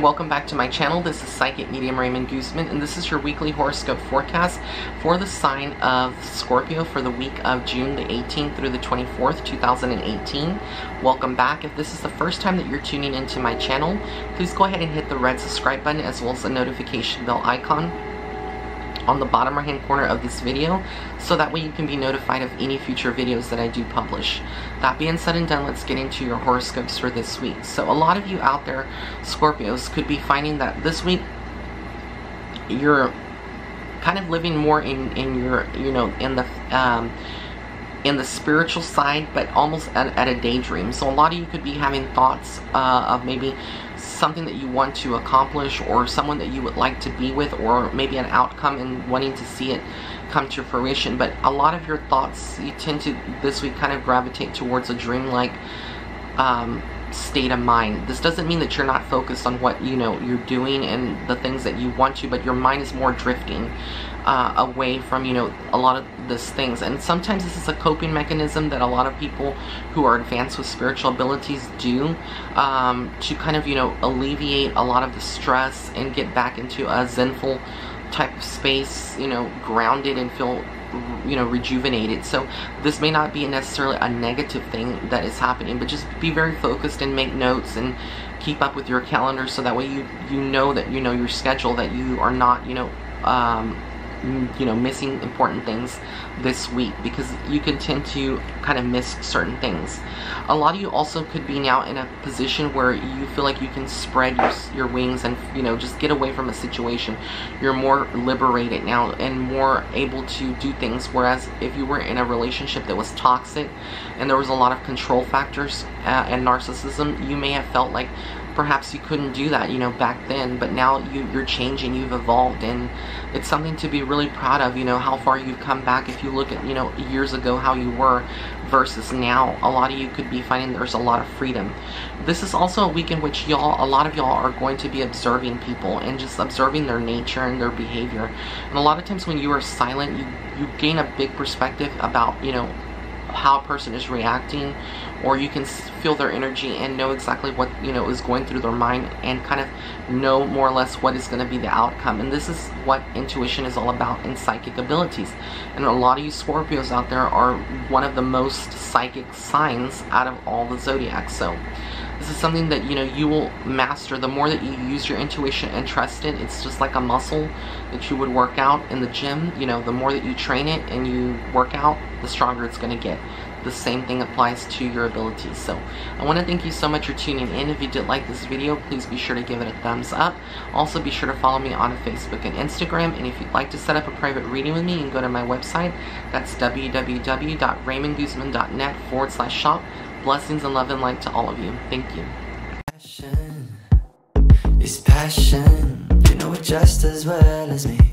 welcome back to my channel. This is Psychic Medium Raymond Guzman, and this is your weekly horoscope forecast for the sign of Scorpio for the week of June the 18th through the 24th, 2018. Welcome back. If this is the first time that you're tuning into my channel, please go ahead and hit the red subscribe button as well as the notification bell icon on the bottom right hand corner of this video, so that way you can be notified of any future videos that I do publish. That being said and done, let's get into your horoscopes for this week. So a lot of you out there, Scorpios, could be finding that this week you're kind of living more in your, you know, in the spiritual side, but almost at a daydream. So a lot of you could be having thoughts of maybe something that you want to accomplish, or someone that you would like to be with, or maybe an outcome and wanting to see it come to fruition. But a lot of your thoughts, you tend to this week kind of gravitate towards a dreamlike state of mind. This doesn't mean that you're not focused on what you're doing and the things that you want to, but your mind is more drifting away from a lot of these things. And sometimes this is a coping mechanism that a lot of people who are advanced with spiritual abilities do to kind of alleviate a lot of the stress and get back into a zenful type of space, grounded and feel rejuvenated. So this may not be necessarily a negative thing that is happening, but just be very focused and make notes and keep up with your calendar, so that way you know that your schedule, that you are not missing important things this week, because you can tend to kind of miss certain things. A lot of you also could be now in a position where you feel like you can spread your wings and just get away from a situation. You're more liberated now and more able to do things, whereas if you were in a relationship that was toxic and there was a lot of control factors and narcissism, you may have felt like perhaps you couldn't do that back then, but now you're changing, you've evolved, and it's something to be really proud of, how far you've come back. If you look at years ago how you were versus now, a lot of you could be finding there's a lot of freedom. This is also a week in which a lot of y'all are going to be observing people and just observing their nature and their behavior. And a lot of times when you are silent, you gain a big perspective about how a person is reacting, or you can feel their energy and know exactly what is going through their mind, and kind of know more or less what is going to be the outcome. And this is what intuition is all about in psychic abilities. And a lot of you Scorpios out there are one of the most psychic signs out of all the zodiacs. So this is something that you will master. The more that you use your intuition and trust it, it's just like a muscle that you would work out in the gym. The more that you train it and you work out, the stronger it's going to get. The same thing applies to your abilities. So I want to thank you so much for tuning in. If you did like this video, please be sure to give it a thumbs up. Also be sure to follow me on Facebook and Instagram. And if you'd like to set up a private reading with me, you can go to my website. That's www.raymondguzman.net/shop. Blessings and love and light to all of you. Thank you. Passion is passion. You know it just as well as me.